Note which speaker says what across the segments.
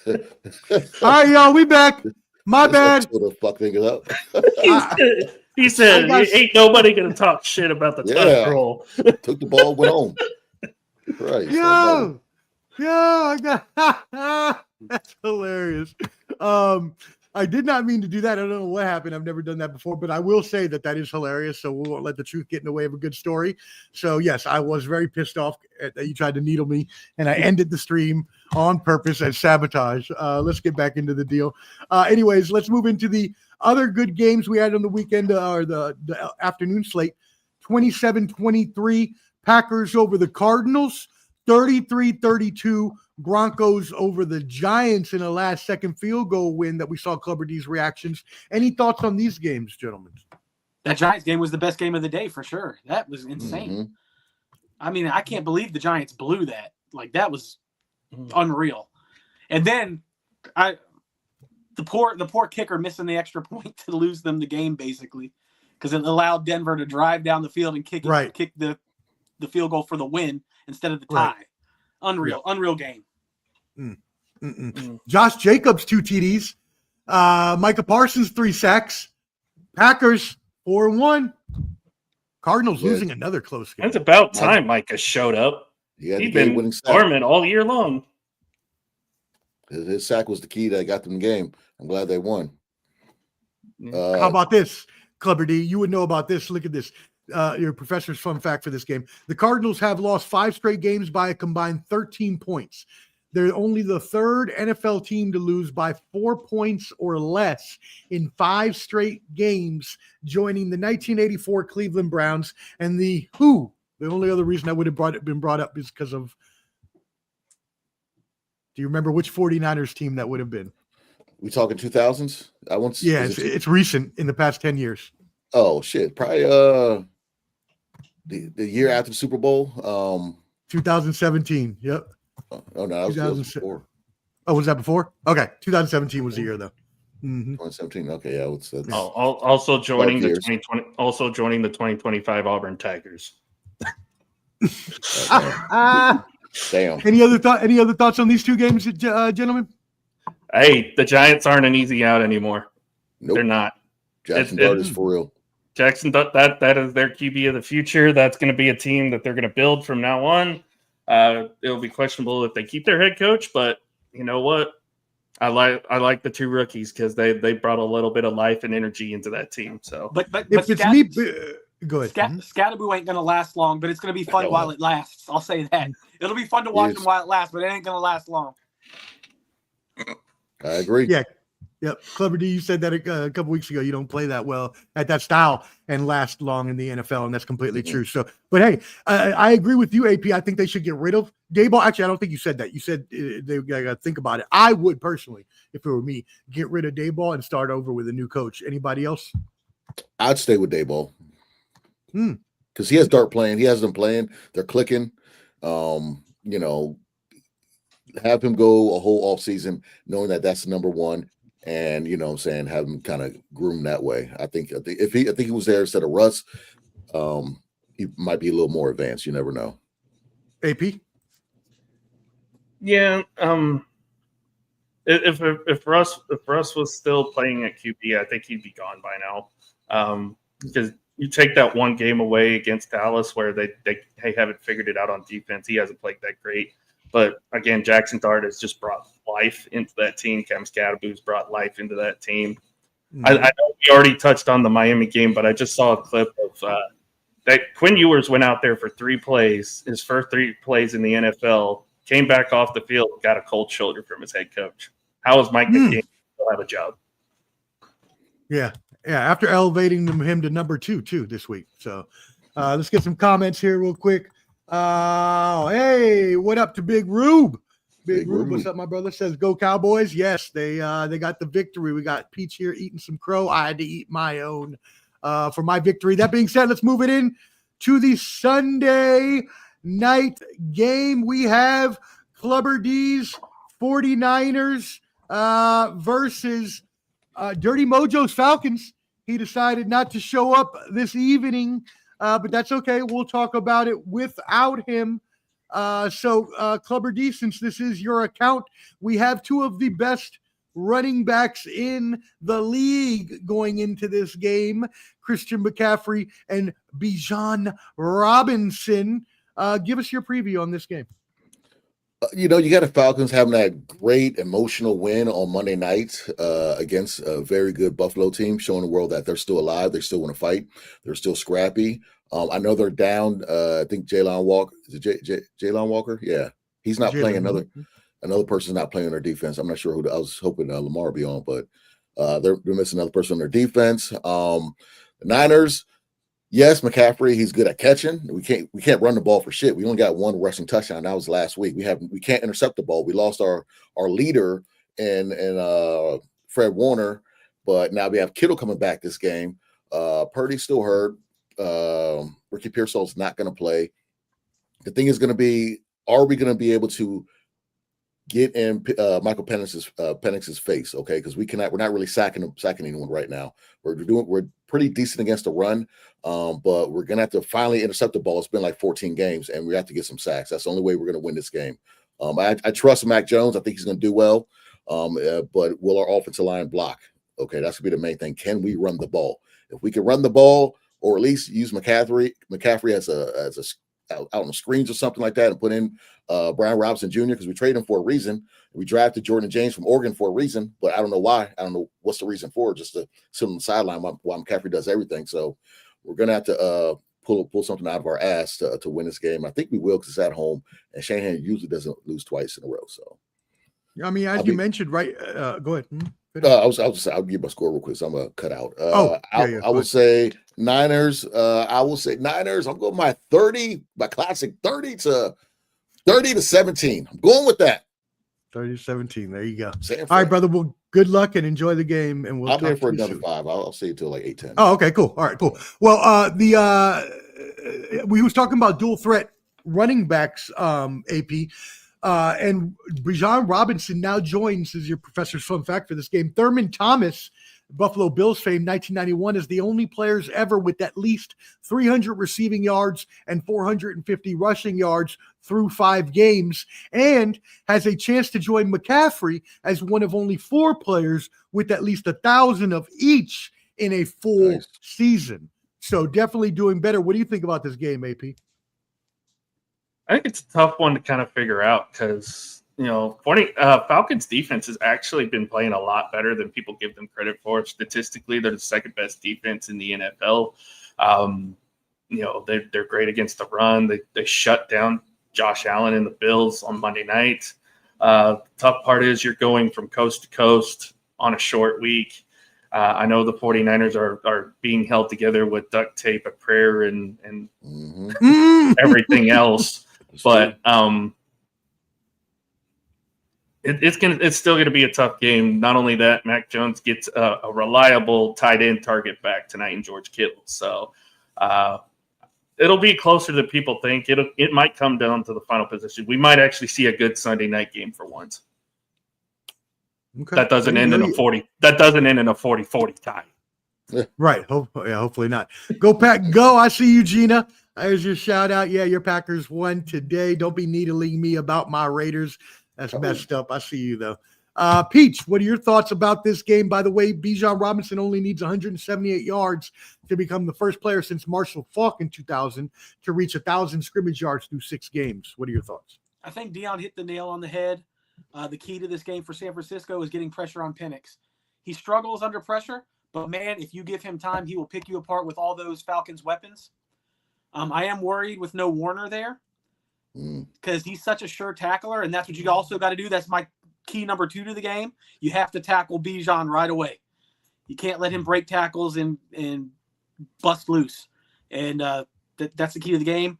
Speaker 1: All right, y'all, we back. My bad.
Speaker 2: Sort of fuck things up.
Speaker 3: He said, "Ain't nobody gonna talk shit about the tuck roll."
Speaker 2: Took the ball, went home. Right.
Speaker 1: Yo, I got that's hilarious. I did not mean to do that. I don't know what happened. I've never done that before, but I will say that is hilarious. So we won't let the truth get in the way of a good story. So yes, I was very pissed off that you tried to needle me, and I ended the stream on purpose as sabotage. Let's get back into the deal. Anyways, let's move into the other good games we had on the weekend, or the afternoon slate. 27-23 Packers over the Cardinals. 33-32 Broncos over the Giants in a last-second field goal win that we saw. Clubber D's reactions. Any thoughts on these games, gentlemen?
Speaker 4: That Giants game was the best game of the day for sure. That was insane. Mm-hmm. I mean, I can't believe the Giants blew that. Like, that was unreal. And then the poor kicker missing the extra point to lose them the game, basically, because it allowed Denver to drive down the field and kick the field goal for the win instead of the tie. Right. Unreal game.
Speaker 1: Josh Jacobs 2 TDs. Micah Parsons 3 sacks. Packers 4-1. Cardinals losing another close game.
Speaker 3: It's about time Micah showed up. He's been dormant all year long.
Speaker 2: His sack was the key that got them the game. I'm glad they won.
Speaker 1: How about this, Clubber D? You would know about this. Look at this. Your professor's fun fact for this game. The Cardinals have lost 5 straight games by a combined 13 points. They're only the third NFL team to lose by 4 points or less in 5 straight games, joining the 1984 Cleveland Browns and the only other reason I would have been brought up is because of, do you remember which 49ers team that would have been?
Speaker 2: We talking 2000s?
Speaker 1: It's recent, in the past 10 years.
Speaker 2: Oh, shit. Probably the year after the Super Bowl.
Speaker 1: 2017. Yep.
Speaker 2: Oh, no, that was before.
Speaker 1: Oh, was that before? Okay. 2017 was the year, though.
Speaker 2: 2017. Okay, yeah.
Speaker 3: Also joining the 2020. Also joining the 2025 Auburn Tigers.
Speaker 2: Damn.
Speaker 1: Any other thoughts on these two games, gentlemen?
Speaker 3: Hey, the Giants aren't an easy out anymore.
Speaker 2: Nope.
Speaker 3: They're not.
Speaker 2: Jackson Dart is for real.
Speaker 3: Jackson, that is their QB of the future. That's going to be a team that they're going to build from now on. It'll be questionable if they keep their head coach, but you know what? I like the 2 rookies because they brought a little bit of life and energy into that team. So,
Speaker 1: but if it's me, go ahead.
Speaker 4: Scatterboo ain't going to last long, but it's going to be fun while it lasts. I'll say that. It'll be fun to watch them while it lasts, but it ain't going to last long.
Speaker 2: I agree.
Speaker 1: Yeah. Yep. Clever D, you said that a couple weeks ago. You don't play that well at that style and last long in the NFL, and that's completely true. So, but hey, I agree with you, AP. I think they should get rid of Daboll. Actually, I don't think you said that. You said they got to think about it. I would personally, if it were me, get rid of Daboll and start over with a new coach. Anybody else?
Speaker 2: I'd stay with Daboll. Because he has Dart playing. He has them playing. They're clicking. Have him go a whole offseason knowing that that's the number one. And have him kind of groom that way. I think if he was there instead of Russ, he might be a little more advanced. You never know.
Speaker 1: AP.
Speaker 3: Yeah. If Russ was still playing at QB, I think he'd be gone by now. Because you take that one game away against Dallas where they haven't figured it out on defense. He hasn't played that great. But again, Jackson Dart has just brought life into that team. Cam Scatterboo's brought life into that team. I know we already touched on the Miami game, but I just saw a clip of that Quinn Ewers went out there for 3 plays, his first 3 plays in the NFL, came back off the field, got a cold shoulder from his head coach. How is Mike McDaniel still have a job?
Speaker 1: Yeah. After elevating him to number 2 too this week. So let's get some comments here real quick. Hey, what up to Big Rube? Big Rube, what's up, my brother? Says go Cowboys. Yes, they got the victory. We got Peach here eating some crow. I had to eat my own for my victory. That being said, let's move it in to the Sunday night game. We have Clubber D's 49ers versus Dirty Mojo's Falcons. He decided not to show up this evening. But that's okay. We'll talk about it without him. Clubber D, since this is your account, we have two of the best running backs in the league going into this game, Christian McCaffrey and Bijan Robinson. Give us your preview on this game.
Speaker 2: You got the Falcons having that great emotional win on Monday night against a very good Buffalo team, showing the world that they're still alive. They still want to fight. They're still scrappy. I know they're down. I think Jalen Walker. Is it Jalen Walker? Yeah. He's not playing. Another person's not playing on their defense. I'm not sure who. I was hoping Lamar be on, but they're missing another person on their defense. The Niners. Yes, McCaffrey, he's good at catching. We can't run the ball for shit. We only got one rushing touchdown. That was last week. We can't intercept the ball. We lost our leader in Fred Warner, but now we have Kittle coming back this game. Purdy's still hurt. Ricky Pearsall's not going to play. The thing is going to be, are we going to be able to get in Michael Penix's face? Okay, because we're not really sacking anyone right now. We're pretty decent against the run, but we're gonna have to finally intercept the ball. It's been like 14 games, and we have to get some sacks. That's the only way we're gonna win this game. I trust Mac Jones. I think he's gonna do well, but will our offensive line block? Okay, that's gonna be the main thing. Can we run the ball? If we can run the ball, or at least use McCaffrey as a out on the screens or something like that, and put in Brian Robinson Jr. because we traded him for a reason. We drafted Jordan James from Oregon for a reason, but I don't know why. I don't know what's the reason for it, just to sit on the sideline while McCaffrey does everything. So we're gonna have to pull something out of our ass to win this game. I think we will because it's at home, and Shanahan usually doesn't lose twice in a row. So
Speaker 1: I mean, as you mentioned, right? Go ahead.
Speaker 2: I'll give my score real quick, so I'm gonna cut out. I would say Niners. I will say Niners. I'm going my classic 30 to 17. I'm going with that.
Speaker 1: 30-17. There you go.
Speaker 2: All
Speaker 1: right, brother. Well, good luck and enjoy the game. And
Speaker 2: I'll be here for another 5. I'll see you till like 8:10.
Speaker 1: Oh, okay, cool. All right, cool. Well, we was talking about dual threat running backs, AP. And Bijan Robinson now joins as your professor's fun fact for this game. Thurman Thomas, Buffalo Bills fame, 1991, is the only players ever with at least 300 receiving yards and 450 rushing yards through 5 games, and has a chance to join McCaffrey as one of only 4 players with at least 1,000 of each in a full season. So definitely doing better. What do you think about this game, AP?
Speaker 3: I think it's a tough one to kind of figure out because, Falcons defense has actually been playing a lot better than people give them credit for. Statistically, they're the second best defense in the NFL. They're great against the run. They shut down Josh Allen and the Bills on Monday night. Tough part is you're going from coast to coast on a short week. I know the 49ers are being held together with duct tape, a prayer, and everything else. But it's still gonna be a tough game. Not only that, Mac Jones gets a reliable tight end target back tonight in George Kittle. So it'll be closer than people think. It might come down to the final position. We might actually see a good Sunday night game for once. Okay. That doesn't end in a 40. That doesn't end in a 40-40 tie.
Speaker 1: Right. Hopefully not. Go Pack, go! I see you, Gina. There's your shout out. Yeah, your Packers won today. Don't be needling me about my Raiders. That's messed up. I see you though. Peach, what are your thoughts about this game? By the way, Bijan Robinson only needs 178 yards to become the first player since Marshall Faulk in 2000 to reach 1,000 scrimmage yards through 6 games. What are your thoughts?
Speaker 4: I think Dion hit the nail on the head. The key to this game for San Francisco is getting pressure on Penix. He struggles under pressure, but man, if you give him time, he will pick you apart with all those Falcons weapons. I am worried with no Warner there because he's such a sure tackler, and that's what you also got to do. That's my key number 2 to the game. You have to tackle Bijan right away. You can't let him break tackles and bust loose, and that's the key to the game.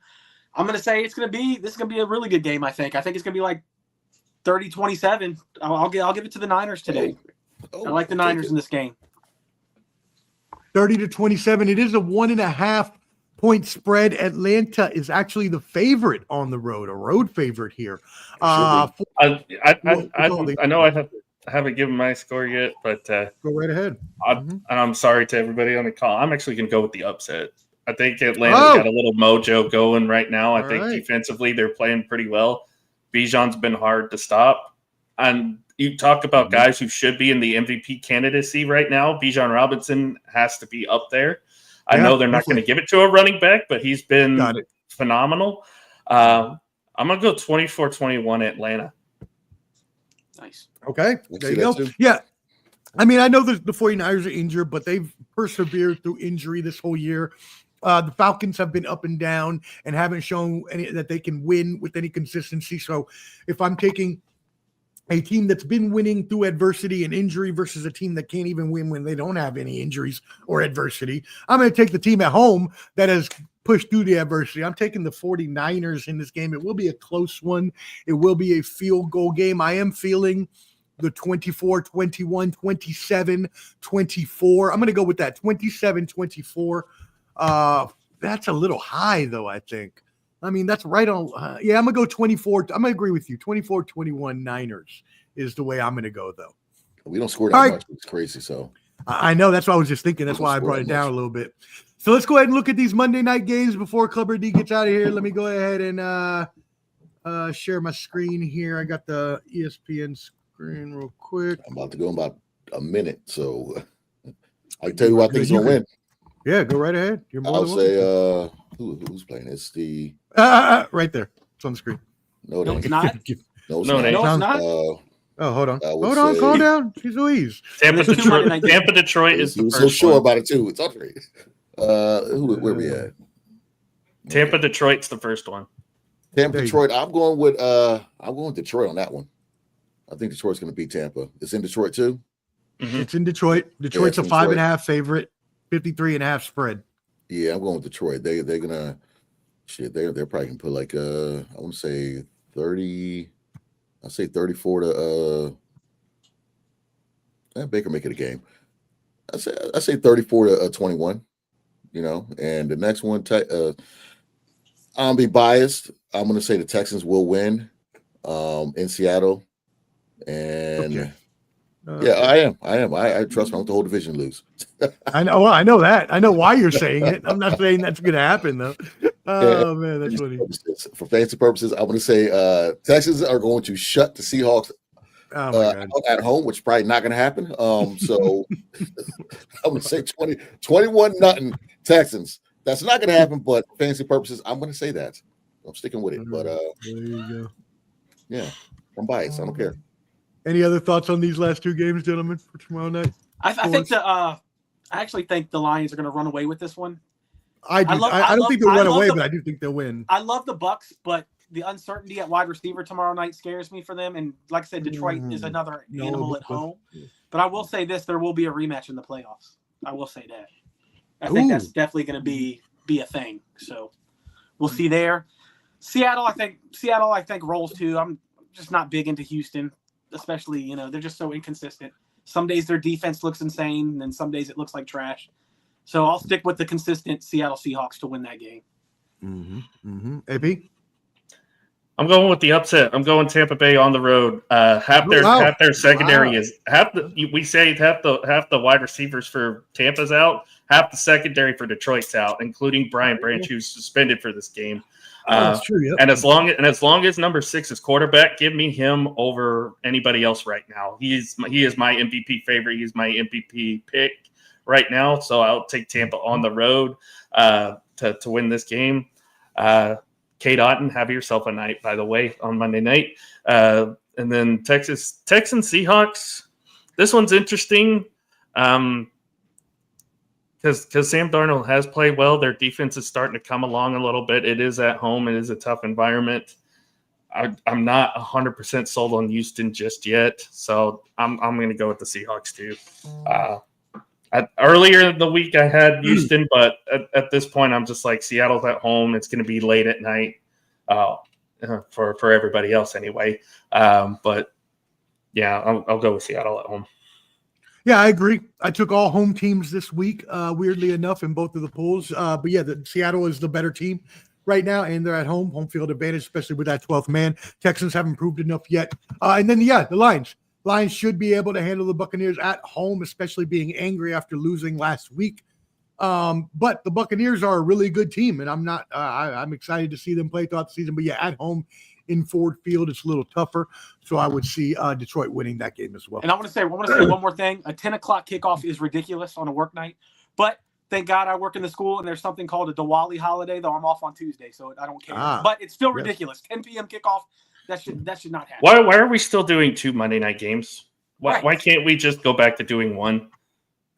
Speaker 4: I'm going to say this is going to be a really good game. I think it's going to be like 30-27. I'll give it to the Niners today. I like the Niners in this game.
Speaker 1: 30-27. It is a 1.5 point spread. Atlanta is actually the favorite on the road, a road favorite here.
Speaker 3: I know I haven't given my score yet, but
Speaker 1: go right ahead.
Speaker 3: And I'm sorry to everybody on the call. I'm actually going to go with the upset. I think Atlanta's got a little mojo going right now. I
Speaker 1: All
Speaker 3: think
Speaker 1: right.
Speaker 3: defensively they're playing pretty well. Bijan's been hard to stop. And you talk about guys who should be in the MVP candidacy right now. Bijan Robinson has to be up there. I know they're not going to give it to a running back, but he's been phenomenal. I'm going to go 24-21 Atlanta.
Speaker 4: Nice.
Speaker 1: Okay. There you go. Yeah. I mean, I know the 49ers are injured, but they've persevered through injury this whole year. The Falcons have been up and down and haven't shown that they can win with any consistency. So if I'm taking a team that's been winning through adversity and injury versus a team that can't even win when they don't have any injuries or adversity, I'm going to take the team at home that has pushed through the adversity. I'm taking the 49ers in this game. It will be a close one. It will be a field goal game. I am feeling the 24, 21, 27, 24. I'm going to go with that 27, 24. That's a little high though. I think, I mean, that's right on. Yeah, I'm going to go 24. I'm going to agree with you. 24, 21 Niners is the way I'm going to go though.
Speaker 2: We don't score that much. It's crazy. So
Speaker 1: I know that's what I was just thinking. That's why I brought it down a little bit. So let's go ahead and look at these Monday night games before Clubber D gets out of here. Let me go ahead and share my screen here. I got the ESPN screen real quick.
Speaker 2: I'm about to go in about a minute, so I can tell you what I think is gonna win.
Speaker 1: Yeah, go right ahead. You're more
Speaker 2: I'll
Speaker 1: than
Speaker 2: say who's playing? It's the
Speaker 1: right there. It's on the screen.
Speaker 2: No,
Speaker 4: it's not.
Speaker 2: No, it's
Speaker 4: not.
Speaker 1: Oh, hold on. Hold on. Calm down. Jeez Louise.
Speaker 3: Tampa, Detroit is the
Speaker 2: first
Speaker 3: first
Speaker 2: so sure
Speaker 3: one.
Speaker 2: about it too. It's already. Where we at?
Speaker 3: Tampa, Detroit's the first one.
Speaker 2: Tampa, Detroit. I'm going with Detroit on that one. I think Detroit's going to beat Tampa. It's in Detroit too.
Speaker 1: Mm-hmm. It's in Detroit. Detroit's a 5.5 favorite, 53.5 spread.
Speaker 2: Yeah, I'm going with Detroit. They're gonna they're probably gonna put like I want to say 30. I say 34 to Baker make it a game. I say 34 to 21. You know, and the next one, I'll be biased. I'm going to say the Texans will win in Seattle. And yeah, I am. I trust me. I want the whole division to lose.
Speaker 1: I know. Well, I know that. I know why you're saying it. I'm not saying that's going to happen though. Oh man, that's funny.
Speaker 2: For fancy purposes, I'm going to say Texans are going to shut the Seahawks at home, which is probably not going to happen. So I'm going to say 21-0 Texans. That's not going to happen, but for fancy purposes, I'm going to say that. I'm sticking with it. But
Speaker 1: there you go.
Speaker 2: Yeah, I'm biased. I don't care.
Speaker 1: Any other thoughts on these last two games, gentlemen, for tomorrow night?
Speaker 4: I think I actually think the Lions are going to run away with this one.
Speaker 1: I do. I don't think they'll run away, but I do think they'll win.
Speaker 4: I love the Bucs, but the uncertainty at wide receiver tomorrow night scares me for them. And like I said, Detroit is another animal at home. But I will say this: there will be a rematch in the playoffs. I will say that. I think that's definitely going to be a thing. So we'll see there. Seattle, I think rolls too. I'm just not big into Houston, especially they're just so inconsistent. Some days their defense looks insane, and then some days it looks like trash. So I'll stick with the consistent Seattle Seahawks to win that game.
Speaker 1: AP?
Speaker 3: I'm going with the upset. I'm going Tampa Bay on the road. Half their secondary is we say half the wide receivers for Tampa's out, half the secondary for Detroit's out, including Brian Branch, who's suspended for this game.
Speaker 1: That's true. Yep.
Speaker 3: And as long as number 6 is quarterback, give me him over anybody else right now. He is my MVP favorite. He's my MVP pick right now. So I'll take Tampa on the road to win this game. Kate Otten, have yourself a night, by the way, on Monday night. And then Texans Seahawks. This one's interesting because Sam Darnold has played well. Their defense is starting to come along a little bit. It is at home. It is a tough environment. I'm not 100% sold on Houston just yet, so I'm going to go with the Seahawks too. Earlier in the week, I had Houston, but at this point, I'm just like Seattle's at home. It's going to be late at night for everybody else anyway. But yeah, I'll go with Seattle at home.
Speaker 1: Yeah, I agree. I took all home teams this week, weirdly enough, in both of the pools. But yeah, Seattle is the better team right now, and they're at home field advantage, especially with that 12th man. Texans haven't proved enough yet. And then, the Lions. Lions should be able to handle the Buccaneers at home, especially being angry after losing last week. But the Buccaneers are a really good team, and I'm excited to see them play throughout the season. But yeah, at home in Ford Field, it's a little tougher. So I would see Detroit winning that game as well.
Speaker 4: And I want to say one more thing. A 10 o'clock kickoff is ridiculous on a work night, but thank God I work in the school and there's something called a Diwali holiday, though I'm off on Tuesday, so I don't care. But it's still ridiculous. 10 p.m. kickoff. That should not happen.
Speaker 3: Why are we still doing 2 Monday night games? Why can't we just go back to doing one?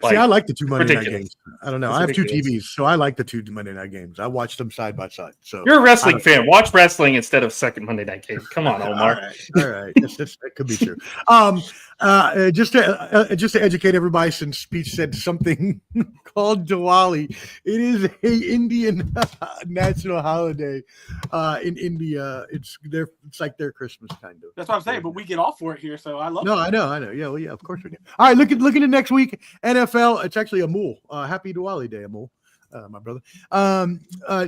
Speaker 1: See, I like the 2 Monday night games. I don't know.
Speaker 3: It's
Speaker 1: I have
Speaker 3: ridiculous.
Speaker 1: 2 TVs, so I like the 2 Monday night games. I watch them side by side. So
Speaker 3: You're a wrestling fan. Watch wrestling instead of second Monday night game. Come on, Omar.
Speaker 1: All right. That could be true. Just to educate everybody, since Peach said something called Diwali, it is a Indian national holiday in India. It's like their Christmas kind of.
Speaker 4: That's what I'm saying, but we get off for it here, so I love it.
Speaker 1: No, I know. Yeah, well, yeah, of course we do. All right, looking to next week, NFL. It's actually Amul. Happy Diwali Day, Amul, my brother.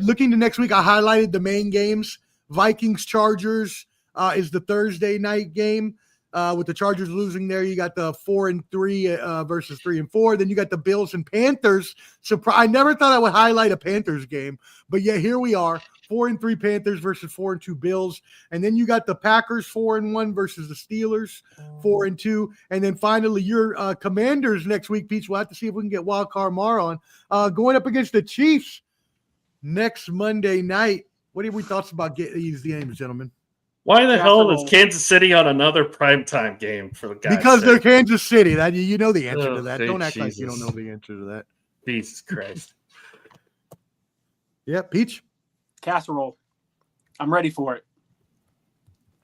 Speaker 1: Looking to next week, I highlighted the main games. Vikings Chargers is the Thursday night game. With the Chargers losing there, you got the 4-3 versus 3-4. Then you got the Bills and Panthers. I never thought I would highlight a Panthers game, but yeah, here we are. 4-3 Panthers versus 4-2 Bills. And then you got the Packers 4-1 versus the Steelers 4-2. And then finally your Commanders next week, Peach. We'll have to see if we can get Wild Card Mar on. Going up against the Chiefs next Monday night. What are your thoughts about these games, gentlemen?
Speaker 3: Why the hell is Kansas City on another primetime game for the guys?
Speaker 1: Because they're Kansas City. That you know the answer to that. Don't act
Speaker 3: Jesus.
Speaker 1: like you don't know the answer to that.
Speaker 3: Jesus Christ.
Speaker 1: Yeah, Peach.
Speaker 4: Casserole. I'm ready for it.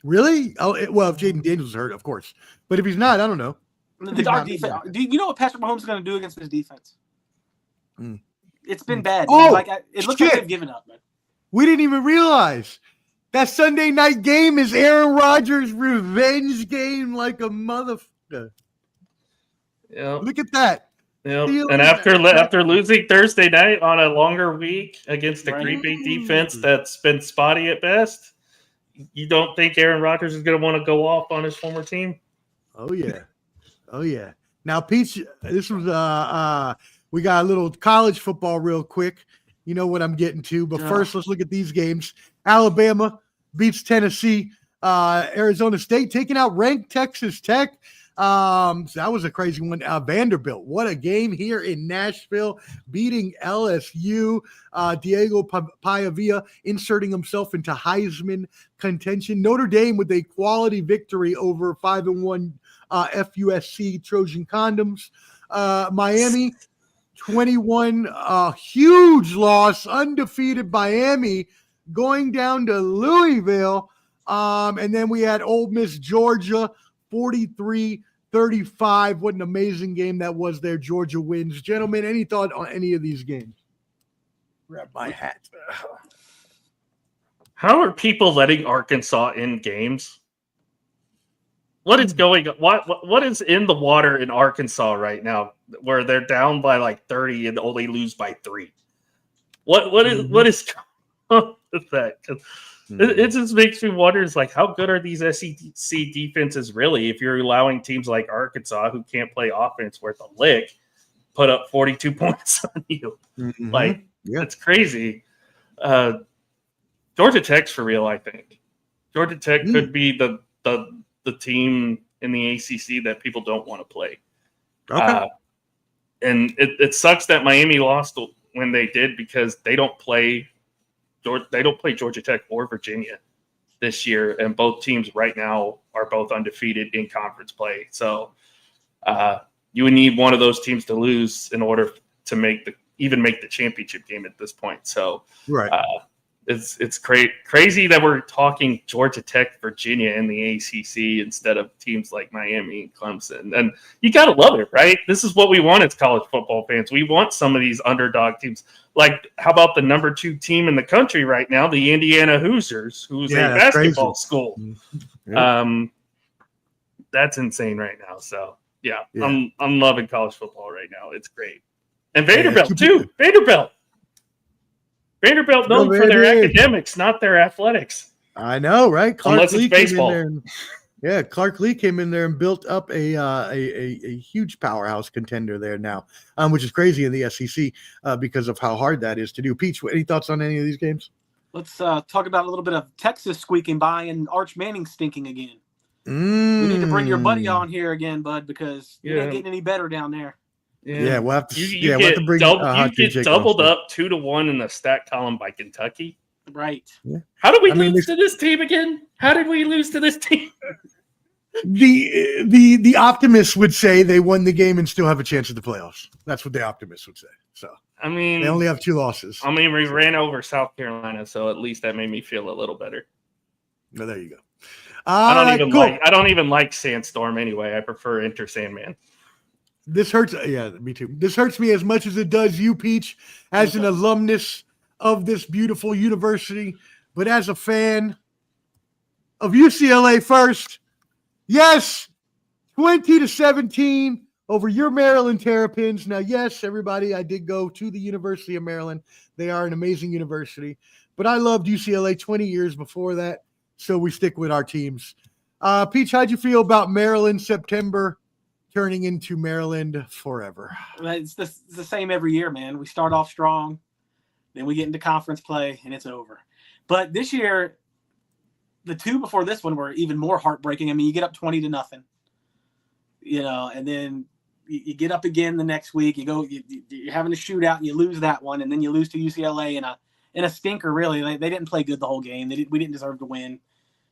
Speaker 1: Really? Oh, well, if Jaden Daniels is hurt, of course. But if he's not, I don't know.
Speaker 4: Our defense. Do you know what Patrick Mahomes is going to do against this defense? It's been bad.
Speaker 1: Oh,
Speaker 4: it looks like they've given up. Man.
Speaker 1: We didn't even realize that Sunday night game is Aaron Rodgers' revenge game, like a motherfucker.
Speaker 3: Yeah.
Speaker 1: Look at that.
Speaker 3: Yep. And after losing Thursday night on a longer week against a Green Bay defense that's been spotty at best, you don't think Aaron Rodgers is going to want to go off on his former team?
Speaker 1: Oh yeah. Now, Peach, this was we got a little college football real quick. You know what I'm getting to, but first let's look at these games. Alabama beats Tennessee. Arizona State taking out ranked Texas Tech. So that was a crazy one. Vanderbilt, what a game here in Nashville, beating LSU. Diego Paiavia inserting himself into Heisman contention. Notre Dame with a quality victory over 5-1 FUSC Trojan Condoms. Miami 21, huge loss, undefeated Miami going down to Louisville. And then we had Ole Miss Georgia 43-35. What an amazing game that was there. Georgia wins. Gentlemen, any thought on any of these games? Grab my hat.
Speaker 3: How are people letting Arkansas in games? What is going on? What is in the water in Arkansas right now where they're down by like 30 and only lose by 3? What is going on with that? It just makes me wonder, is like, how good are these SEC defenses really if you're allowing teams like Arkansas, who can't play offense worth a lick, put up 42 points on you? Like, it's crazy. Georgia Tech's for real, I think. Georgia Tech could be the team in the ACC that people don't want to play. Okay. And it sucks that Miami lost when they did, because they don't play Georgia Tech or Virginia this year, and both teams right now are both undefeated in conference play. So you would need one of those teams to lose in order to make the championship game at this point. So it's crazy that we're talking Georgia Tech, Virginia in the ACC instead of teams like Miami and Clemson. And you got to love it, right? This is what we want as college football fans. We want some of these underdog teams. Like, how about the number 2 team in the country right now, the Indiana Hoosiers, who's a basketball school? That's insane right now. So, I'm loving college football right now. It's great. And Vanderbilt, too. Vanderbilt known for their academics, not their athletics.
Speaker 1: I know, right?
Speaker 3: Unless it's baseball.
Speaker 1: Yeah, Clark Lee came in there and built up a huge powerhouse contender there now, which is crazy in the SEC because of how hard that is to do. Peach, any thoughts on any of these games?
Speaker 4: Let's talk about a little bit of Texas squeaking by and Arch Manning stinking again. We need to bring your buddy on here again, bud, because it ain't getting any better down there.
Speaker 1: Yeah, we'll have to.
Speaker 3: You
Speaker 1: we'll have to bring.
Speaker 3: You get doubled up 2-1 in the stat column by Kentucky.
Speaker 4: Right.
Speaker 1: Yeah.
Speaker 3: How did we lose to this team again? How did we lose to this team?
Speaker 1: The optimists would say they won the game and still have a chance at the playoffs. That's what the optimists would say. So
Speaker 3: I mean,
Speaker 1: they only have 2 losses.
Speaker 3: I mean, we ran over South Carolina, so at least that made me feel a little better.
Speaker 1: Well, there you go.
Speaker 3: I don't even like Sandstorm anyway. I prefer Enter Sandman.
Speaker 1: This hurts. Yeah, me too. This hurts me as much as it does you, Peach, as an alumnus of this beautiful university, but as a fan of UCLA first. Yes, 20-17 over your Maryland Terrapins. Now, yes, everybody, I did go to the University of Maryland. They are an amazing university, but I loved UCLA 20 years before that, so we stick with our teams. Peach, how'd you feel about Maryland September turning into Maryland forever?
Speaker 4: It's the same every year, man. We start off strong, then we get into conference play, and it's over. But this year, the 2 before this one were even more heartbreaking. I mean, you get up 20-0, and then you get up again the next week. You're having a shootout, and you lose that one, and then you lose to UCLA in a stinker. Really, they didn't play good the whole game. We didn't deserve to win,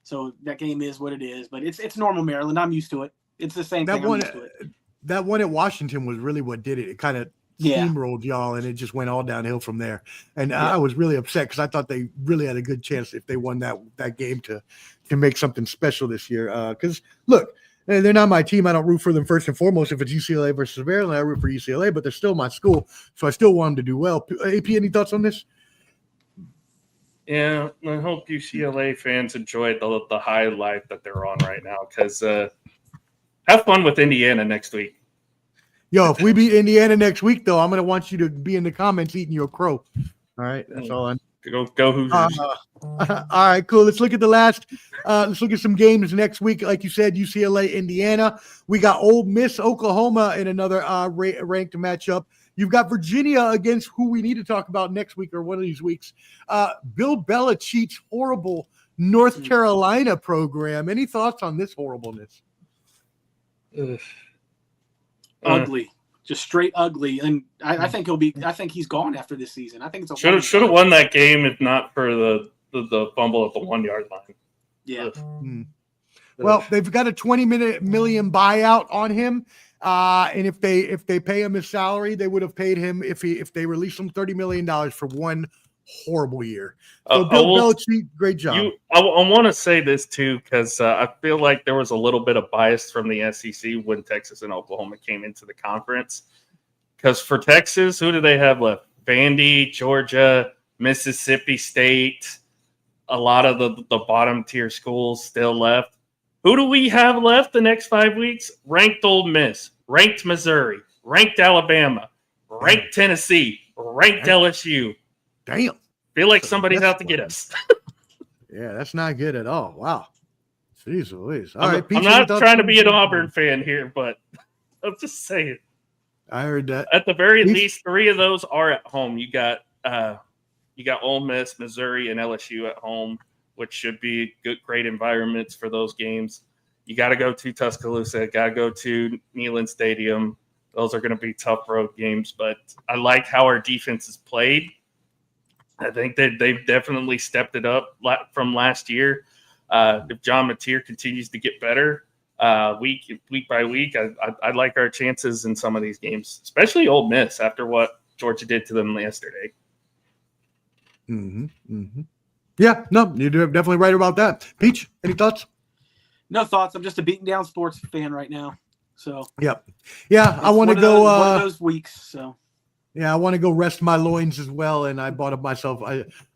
Speaker 4: so that game is what it is. But it's normal Maryland. I'm used to it. It's the same thing. I'm used to it.
Speaker 1: That one at Washington was really what did it. It kind of steamrolled y'all, and it just went all downhill from there. And I was really upset because I thought they really had a good chance if they won that game to make something special this year. Because look, they're not my team. I don't root for them first and foremost. If it's UCLA versus Maryland, I root for UCLA, but they're still my school, so I still want them to do well. AP, any thoughts on this?
Speaker 3: Yeah, I hope UCLA fans enjoyed the high life that they're on right now. Because have fun with Indiana next week.
Speaker 1: Yo, if we beat Indiana next week, though, I'm going to want you to be in the comments eating your crow. All right, that's all I
Speaker 3: Go Hoosiers.
Speaker 1: All right, cool. Let's look at the last. Let's look at some games next week. Like you said, UCLA, Indiana. We got Ole Miss, Oklahoma in another ranked matchup. You've got Virginia against who we need to talk about next week or one of these weeks. Bill Belichick's horrible North Carolina program. Any thoughts on this horribleness?
Speaker 4: Ugly, just straight ugly, and I think he's gone after this season. I think it's
Speaker 3: should have won that game if not for the fumble at the 1-yard line.
Speaker 4: Yeah.
Speaker 1: Well, they've got a $20 million buyout on him, and if they pay him his salary, they would have paid him if they released him $30 million for one horrible year. So Bill Belichick, great job.
Speaker 3: I want to say this too because I feel like there was a little bit of bias from the SEC when Texas and Oklahoma came into the conference. Because for Texas, who do they have left? Vandy, Georgia, Mississippi State, a lot of the bottom tier schools still left. Who do we have left the next 5 weeks? Ranked Ole Miss, ranked Missouri, ranked Alabama, ranked Tennessee, ranked LSU.
Speaker 1: Damn.
Speaker 3: Feel like somebody's out to get us.
Speaker 1: Yeah, that's not good at all. Wow. Jeez Louise. All
Speaker 3: I'm
Speaker 1: right, Peach,
Speaker 3: not trying to be an Auburn fan here, but I'm just saying.
Speaker 1: I heard that.
Speaker 3: At the very least, 3 of those are at home. You got Ole Miss, Missouri, and LSU at home, which should be great environments for those games. You got to go to Tuscaloosa. Got to go to Neyland Stadium. Those are going to be tough road games, but I like how our defense is played. I think that they've definitely stepped it up from last year. If John Mateer continues to get better week by week, I like our chances in some of these games, especially Ole Miss after what Georgia did to them yesterday.
Speaker 1: Yeah, no, you're definitely right about that. Peach, any thoughts?
Speaker 4: No thoughts. I'm just a beaten down sports fan right now. So
Speaker 1: yeah, I want to go
Speaker 4: one of those weeks. So.
Speaker 1: Yeah, I want to go rest my loins as well, and I bought myself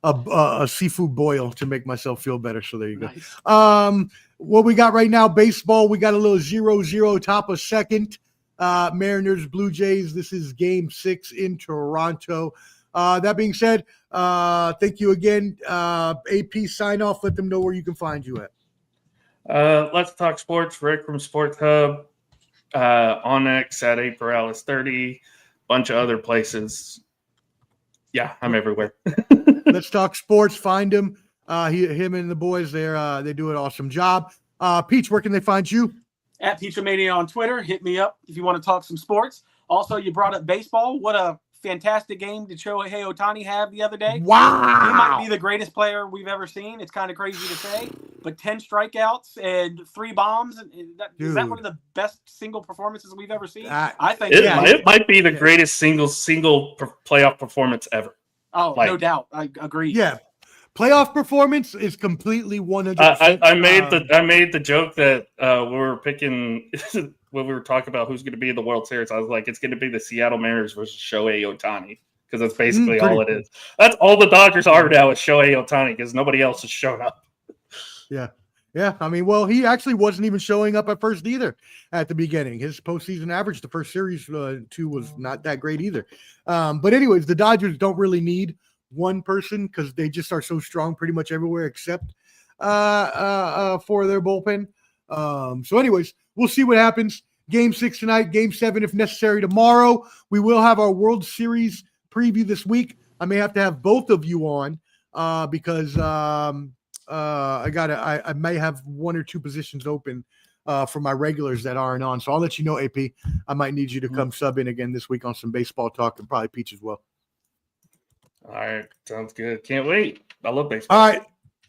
Speaker 1: a seafood boil to make myself feel better. So there you go. Nice. What we got right now, baseball, we got a little 0-0 top of second. Mariners, Blue Jays. This is Game 6 in Toronto. That being said, thank you again. AP, sign off. Let them know where you can find you at.
Speaker 3: Let's Talk Sports, Rec Room Sports Hub, on ncaa, Peralez 30, bunch of other places. Yeah, I'm everywhere.
Speaker 1: Let's Talk Sports. Find him. Him and the boys, they do an awesome job. Peach, where can they find you?
Speaker 4: At Peachamania on Twitter. Hit me up if you want to talk some sports. Also, you brought up baseball. What a fantastic game did Shohei Ohtani have the other day.
Speaker 1: Wow.
Speaker 4: He might be the greatest player we've ever seen. It's kind of crazy to say, but 10 strikeouts and 3 bombs. Is that one of the best single performances we've ever seen? I think
Speaker 3: it might be the greatest single playoff performance ever.
Speaker 4: Oh, no doubt. I agree.
Speaker 1: Yeah. Playoff performance is completely 100%.
Speaker 3: I made the joke that we were picking when we were talking about who's going to be in the World Series. I was like, it's going to be the Seattle Mariners versus Shohei Ohtani, because that's basically all it is. That's all the Dodgers are now is Shohei Ohtani, because nobody else has shown up.
Speaker 1: Yeah. Yeah. I mean, well, he actually wasn't even showing up at first either at the beginning. His postseason average, the first series two, was not that great either. But anyways, the Dodgers don't really need one person because they just are so strong pretty much everywhere except for their bullpen. So anyways, we'll see what happens. Game 6 tonight, Game 7 if necessary tomorrow. We will have our World Series preview this week. I may have to have both of you on because I may have 1 or 2 positions open for my regulars that aren't on. So I'll let you know, AP. I might need you to come sub in again this week on some baseball talk, and probably Peach as well.
Speaker 3: All right, sounds good. Can't wait. I love baseball.
Speaker 1: All right.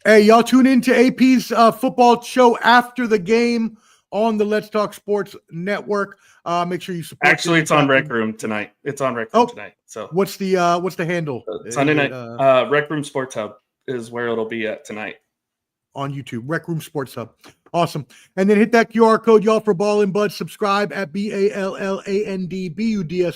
Speaker 1: Hey, y'all tune in to AP's football show after the game on the Let's Talk Sports Network. Make sure you support.
Speaker 3: Actually, it's on Rec Room tonight. It's on Rec Room tonight. So
Speaker 1: what's the handle?
Speaker 3: Sunday night. Rec Room Sports Hub is where it'll be at tonight.
Speaker 1: On YouTube, Rec Room Sports Hub. Awesome. And then hit that QR code, y'all, for Ball and Bud. Subscribe at BALLANDBUDS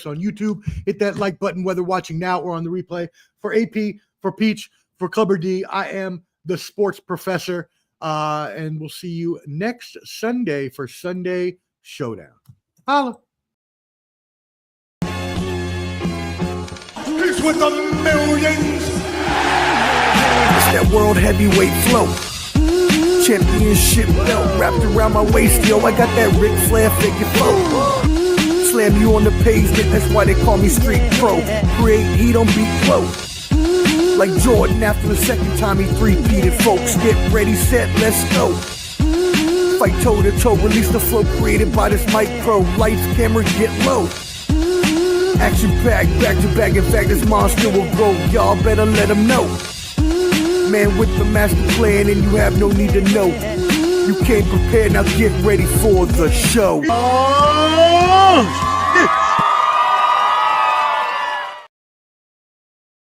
Speaker 1: on YouTube. Hit that like button, whether watching now or on the replay. For AP, for Peach, for Clubber D, I am the Sports Professor. And we'll see you next Sunday for Sunday Showdown. Holla.
Speaker 5: He's with the millions. It's that world heavyweight flow. Championship belt wrapped around my waist, yo. I got that Ric Flair figure flow. Slam you on the pavement, that's why they call me Street Pro. Create heat on beat flow. Like Jordan after the second time he three-peated, folks. Get ready, set, let's go. Fight toe to toe, release the flow created by this micro. Lights, camera, get low. Action packed, back to back. In fact, this monster will grow. Y'all better let him know. Man with the master plan, and you have no need to know. You came prepared, now get ready for the show.
Speaker 1: Oh!